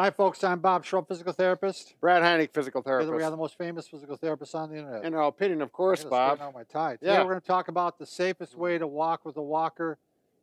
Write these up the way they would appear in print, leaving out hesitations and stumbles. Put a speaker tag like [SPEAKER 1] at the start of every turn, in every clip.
[SPEAKER 1] Hi, folks. I'm Bob Schrupp, physical therapist.
[SPEAKER 2] Brad Heineck, physical
[SPEAKER 1] Together, we
[SPEAKER 2] therapist.
[SPEAKER 1] are the most famous physical therapists on the internet.
[SPEAKER 2] In our opinion, of
[SPEAKER 1] I
[SPEAKER 2] course,
[SPEAKER 1] gotta
[SPEAKER 2] Bob.
[SPEAKER 1] straighten out my tie. Today,
[SPEAKER 2] Yeah.
[SPEAKER 1] we're going to talk about the safest way to walk with a walker,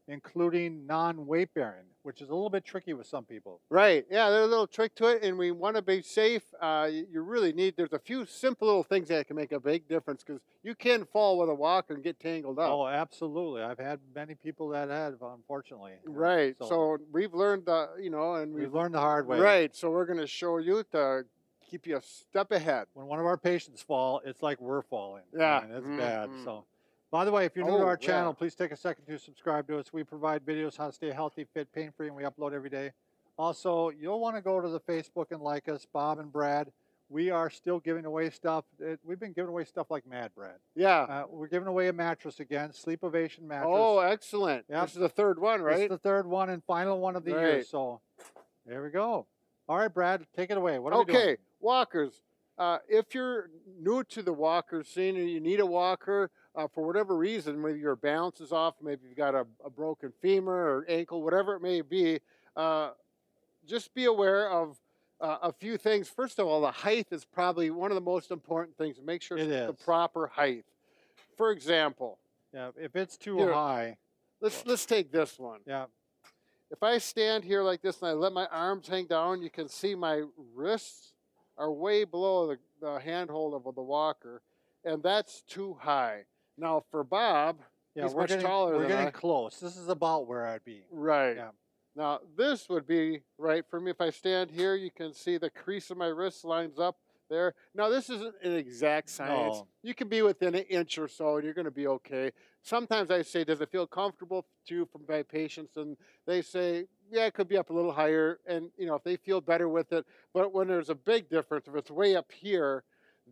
[SPEAKER 1] including non-weight bearing, which is a little bit tricky with some people.
[SPEAKER 2] Right. Yeah, there's a little trick to it, and we want to be safe. You really need, there's a few simple little things that can make a big difference because you can fall with a walker and get tangled up.
[SPEAKER 1] Oh, absolutely. I've had many people that have, unfortunately.
[SPEAKER 2] Right. So we've learned, and
[SPEAKER 1] we've learned the hard way.
[SPEAKER 2] Right. So we're going to show you to keep you a step ahead.
[SPEAKER 1] When one of our patients fall, it's like we're falling.
[SPEAKER 2] Yeah.
[SPEAKER 1] And it's bad. So, by the way, if you're new to our channel, please take a second to subscribe to us. We provide videos how to stay healthy, fit, pain-free, and we upload every day. Also, you'll want to go to the Facebook and like us, Bob and Brad. We are still giving away stuff. We've been giving away stuff like mad, Brad.
[SPEAKER 2] Yeah.
[SPEAKER 1] We're giving away a mattress again, Sleepovation mattress.
[SPEAKER 2] Oh, excellent.
[SPEAKER 1] Yep.
[SPEAKER 2] This is the third one, right?
[SPEAKER 1] This is the third one and final one of the year. So there we go. All right, Brad, take it away. What are we doing?
[SPEAKER 2] Okay, walkers. If you're new to the walker scene and you need a walker for whatever reason, maybe your balance is off, maybe you've got a broken femur or ankle, whatever it may be, just be aware of a few things. First of all, the height is probably one of the most important things. Make sure it's the proper height. For example,
[SPEAKER 1] if it's too high,
[SPEAKER 2] let's take this one.
[SPEAKER 1] Yeah.
[SPEAKER 2] If I stand here like this and I let my arms hang down, you can see my wrists are way below the handhold of the walker, and that's too high. Now for Bob, he's much taller than I.
[SPEAKER 1] We're getting close. This is about where I'd be.
[SPEAKER 2] Right.
[SPEAKER 1] Yeah.
[SPEAKER 2] Now this would be right for me. If I stand here, you can see the crease of my wrist lines up there. Now this isn't an exact science.
[SPEAKER 1] No.
[SPEAKER 2] You can be within an inch or so and you're going to be okay. Sometimes I say, does it feel comfortable to you from my patients? And they say, yeah, it could be up a little higher. And if they feel better with it, but when there's a big difference, if it's way up here,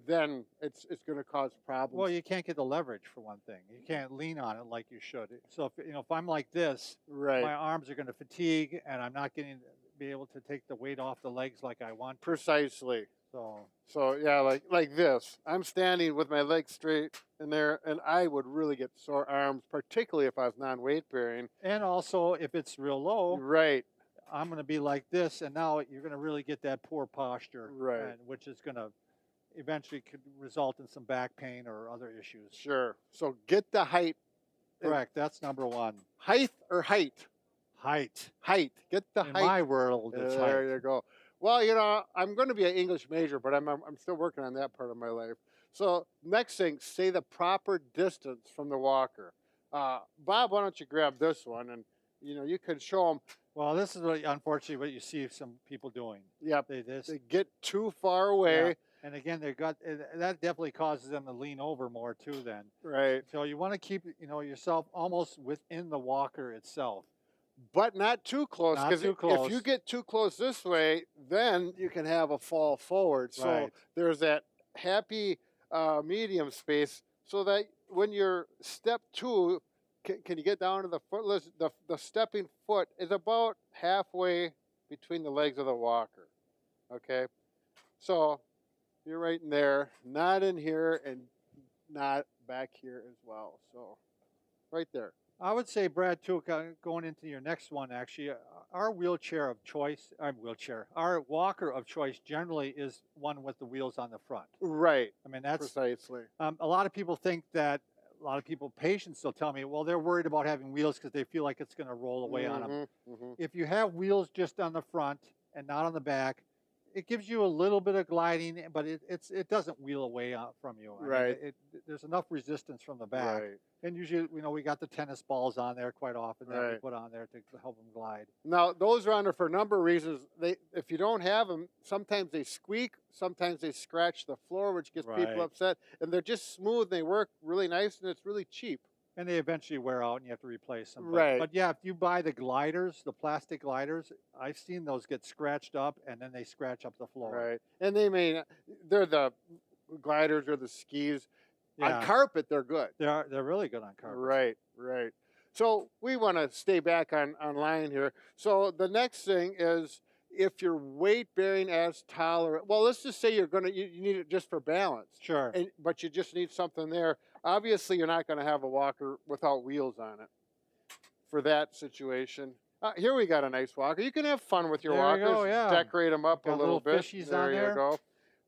[SPEAKER 2] then it's going to cause problems.
[SPEAKER 1] Well, you can't get the leverage for one thing. You can't lean on it like you should. So if I'm like this, my arms are going to fatigue, and I'm not going to be able to take the weight off the legs like I want to.
[SPEAKER 2] Precisely. So yeah, like this. I'm standing with my legs straight in there, and I would really get sore arms, particularly if I was non-weight bearing.
[SPEAKER 1] And also, if it's real low,
[SPEAKER 2] right,
[SPEAKER 1] I'm going to be like this, and now you're going to really get that poor posture,
[SPEAKER 2] right,
[SPEAKER 1] which is going to eventually could result in some back pain or other issues.
[SPEAKER 2] Sure. So get the height.
[SPEAKER 1] Correct. That's number one.
[SPEAKER 2] Height or height?
[SPEAKER 1] Height.
[SPEAKER 2] Height. Get the
[SPEAKER 1] height.
[SPEAKER 2] In
[SPEAKER 1] my world, it's height.
[SPEAKER 2] There you go. Well, I'm going to be an English major, but I'm still working on that part of my life. So next thing, say the proper distance from the walker. Bob, why don't you grab this one, and you can show them.
[SPEAKER 1] Well, this is unfortunately what you see some people doing.
[SPEAKER 2] Yep.
[SPEAKER 1] They
[SPEAKER 2] get too far away.
[SPEAKER 1] Yeah. And again, that definitely causes them to lean over more too then.
[SPEAKER 2] Right.
[SPEAKER 1] So you want to keep yourself almost within the walker itself.
[SPEAKER 2] But not too close, because if you get too close this way, then you can have a fall forward. So there's that happy medium space, so that when you're step two, can you get down to the foot? The stepping foot is about halfway between the legs of the walker. Okay, so you're right in there, not in here, and not back here as well. So right there.
[SPEAKER 1] I would say, Brad, too, going into your next one, actually, our wheelchair of choice, our walker of choice generally is one with the wheels on the front.
[SPEAKER 2] Right.
[SPEAKER 1] I mean, that's
[SPEAKER 2] precisely.
[SPEAKER 1] A lot of people think that, patients will tell me, well, they're worried about having wheels because they feel like it's going to roll away on them. If you have wheels just on the front and not on the back, it gives you a little bit of gliding, but it doesn't wheel away from you.
[SPEAKER 2] Right.
[SPEAKER 1] I mean, there's enough resistance from the back.
[SPEAKER 2] Right.
[SPEAKER 1] And usually, we got the tennis balls on there quite often that we put on there to help them glide.
[SPEAKER 2] Now, those are on there for a number of reasons. If you don't have them, sometimes they squeak, sometimes they scratch the floor, which gets people upset. And they're just smooth, they work really nice, and it's really cheap.
[SPEAKER 1] And they eventually wear out and you have to replace them.
[SPEAKER 2] But
[SPEAKER 1] yeah, if you buy the gliders, the plastic gliders, I've seen those get scratched up and then they scratch up the floor.
[SPEAKER 2] Right. And they're the gliders or the skis. Yeah. On carpet, they're good.
[SPEAKER 1] They're really good on carpet.
[SPEAKER 2] Right. So we want to stay back on line here. So the next thing is, if you're weight bearing as tolerant, well, let's just say you need it just for balance.
[SPEAKER 1] Sure.
[SPEAKER 2] But you just need something there. Obviously, you're not going to have a walker without wheels on it for that situation. Here we got a nice walker. You can have fun with your
[SPEAKER 1] There
[SPEAKER 2] walkers.
[SPEAKER 1] you go, yeah.
[SPEAKER 2] Decorate them up
[SPEAKER 1] Got
[SPEAKER 2] a little bit.
[SPEAKER 1] fishies
[SPEAKER 2] There
[SPEAKER 1] on
[SPEAKER 2] you
[SPEAKER 1] there.
[SPEAKER 2] go.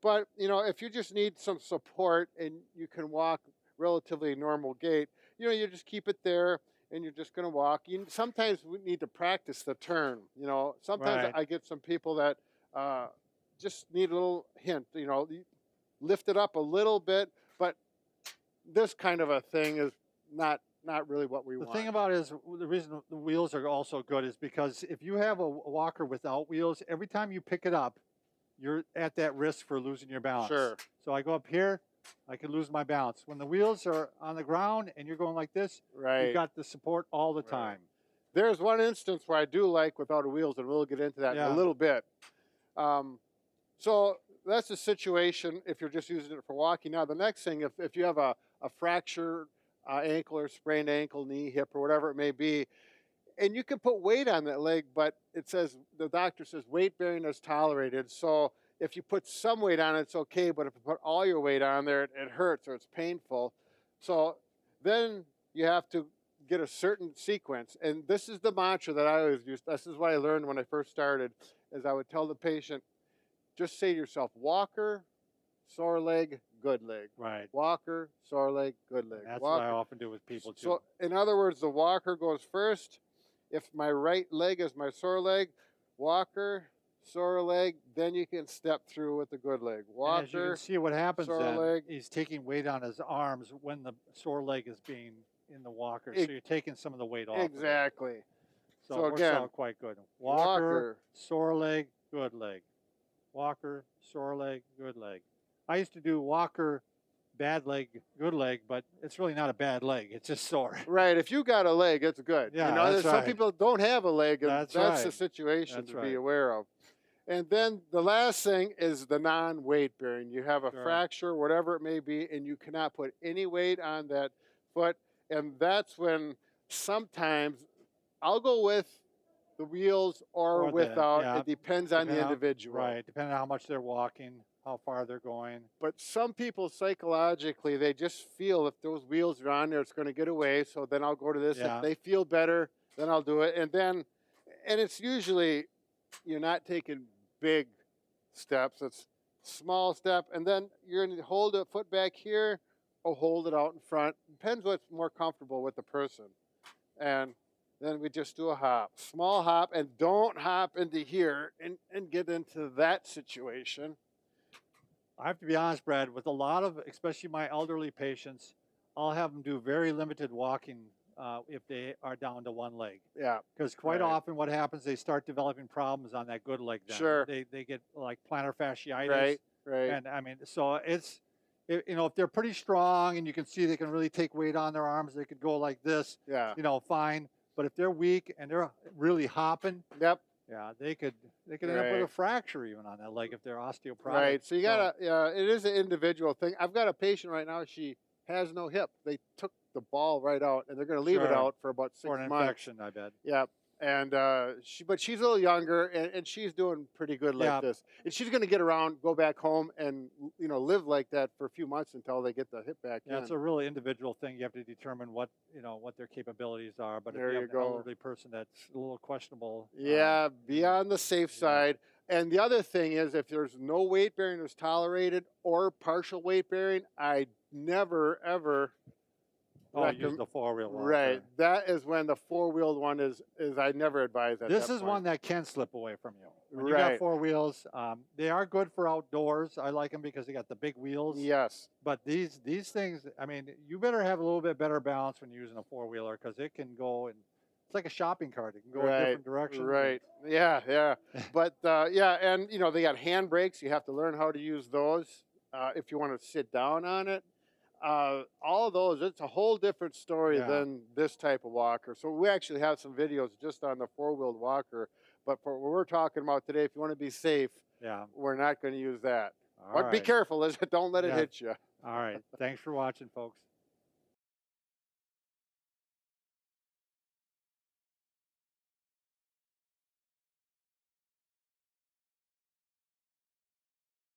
[SPEAKER 2] But, you know, if you just need some support and you can walk relatively normal gait, you know, you just keep it there and you're just going to walk. Sometimes we need to practice the turn. You know, sometimes
[SPEAKER 1] Right.
[SPEAKER 2] I get some people that just need a little hint, you know, lift it up a little bit, but this kind of a thing is not really what we want.
[SPEAKER 1] The thing about it is, the reason the wheels are also good is because if you have a walker without wheels, every time you pick it up, you're at that risk for losing your balance.
[SPEAKER 2] Sure.
[SPEAKER 1] So I go up here, I could lose my balance. When the wheels are on the ground and you're going like this,
[SPEAKER 2] right,
[SPEAKER 1] you've got the support all the time.
[SPEAKER 2] There's one instance where I do like without wheels, and we'll get into that in a little bit. So that's the situation if you're just using it for walking. Now, the next thing, if you have a fractured ankle or sprained ankle, knee, hip, or whatever it may be, and you can put weight on that leg, but it says, the doctor says weight bearing is tolerated. So if you put some weight on it, it's okay, but if you put all your weight on there, it hurts or it's painful. So then you have to get a certain sequence. And this is the mantra that I always use. This is what I learned when I first started, is I would tell the patient, just say to yourself, walker, sore leg, good leg.
[SPEAKER 1] Right.
[SPEAKER 2] Walker, sore leg, good leg.
[SPEAKER 1] That's
[SPEAKER 2] walker.
[SPEAKER 1] what I often do with people too.
[SPEAKER 2] So in other words, the walker goes first. If my right leg is my sore leg, walker, sore leg, then you can step through with the good leg. Walker,
[SPEAKER 1] and as you can see what happens then,
[SPEAKER 2] leg.
[SPEAKER 1] he's taking weight on his arms when the sore leg is being in the walker. So you're taking some of the weight off.
[SPEAKER 2] Exactly.
[SPEAKER 1] So it works out quite good. Walker, sore leg, good leg. Walker, sore leg, good leg. I used to do walker, bad leg, good leg, but it's really not a bad leg. It's just sore.
[SPEAKER 2] Right. If you got a leg, it's good.
[SPEAKER 1] Yeah,
[SPEAKER 2] you know,
[SPEAKER 1] that's
[SPEAKER 2] some people don't have a leg, and that's
[SPEAKER 1] right.
[SPEAKER 2] the situation
[SPEAKER 1] That's
[SPEAKER 2] to
[SPEAKER 1] right.
[SPEAKER 2] be aware of. And then the last thing is the non-weight bearing. You have a fracture, whatever it may be, and you cannot put any weight on that foot. And that's when sometimes I'll go with the wheels or without. It depends on the individual.
[SPEAKER 1] Right, depending on how much they're walking, how far they're going.
[SPEAKER 2] But some people psychologically, they just feel if those wheels are on there, it's going to get away. So then I'll go to this. If they feel better, then I'll do it. And it's usually, you're not taking big steps. It's small step. And then you're going to hold a foot back here or hold it out in front. Depends what's more comfortable with the person. And then we just do a hop, small hop, and don't hop into here and get into that situation.
[SPEAKER 1] I have to be honest, Brad, with a lot of, especially my elderly patients, I'll have them do very limited walking if they are down to one leg.
[SPEAKER 2] Yeah.
[SPEAKER 1] Because quite often what happens, they start developing problems on that good leg then.
[SPEAKER 2] Sure.
[SPEAKER 1] They get like plantar fasciitis.
[SPEAKER 2] Right, right.
[SPEAKER 1] And I mean, so it's, you know, if they're pretty strong and you can see they can really take weight on their arms, they could go like this, you know, fine. But if they're weak and they're really hopping, yeah, they could end up with a fracture even on that leg if they're osteoporotic.
[SPEAKER 2] Right. So you gotta, it is an individual thing. I've got a patient right now. She has no hip. They took the ball right out, and they're going to leave it out for about 6 months.
[SPEAKER 1] For an infection, I bet.
[SPEAKER 2] Yeah. And but she's a little younger, and she's doing pretty good like this. And she's going to get around, go back home, and live like that for a few months until they get the hip back in.
[SPEAKER 1] It's a really individual thing. You have to determine what their capabilities are. But if you have an elderly person that's a little questionable,
[SPEAKER 2] be on the safe side. And the other thing is, if there's no weight bearing that's tolerated or partial weight bearing, I never ever.
[SPEAKER 1] Use the four-wheel one.
[SPEAKER 2] Right. That is when the four-wheeled one is I never advise that.
[SPEAKER 1] This is one that can slip away from you. When you got four wheels, they are good for outdoors. I like them because they got the big wheels.
[SPEAKER 2] Yes.
[SPEAKER 1] But these things, I mean, you better have a little bit better balance when you're using a four-wheeler because it can go and it's like a shopping cart. It can go in different directions.
[SPEAKER 2] Right. Yeah, yeah. But and they got hand brakes. You have to learn how to use those if you want to sit down on it. All of those, it's a whole different story than this type of walker. So we actually have some videos just on the four-wheeled walker. But for what we're talking about today, if you want to be safe, we're not going to use that. But be careful, don't let it hit you.
[SPEAKER 1] All right. Thanks for watching, folks.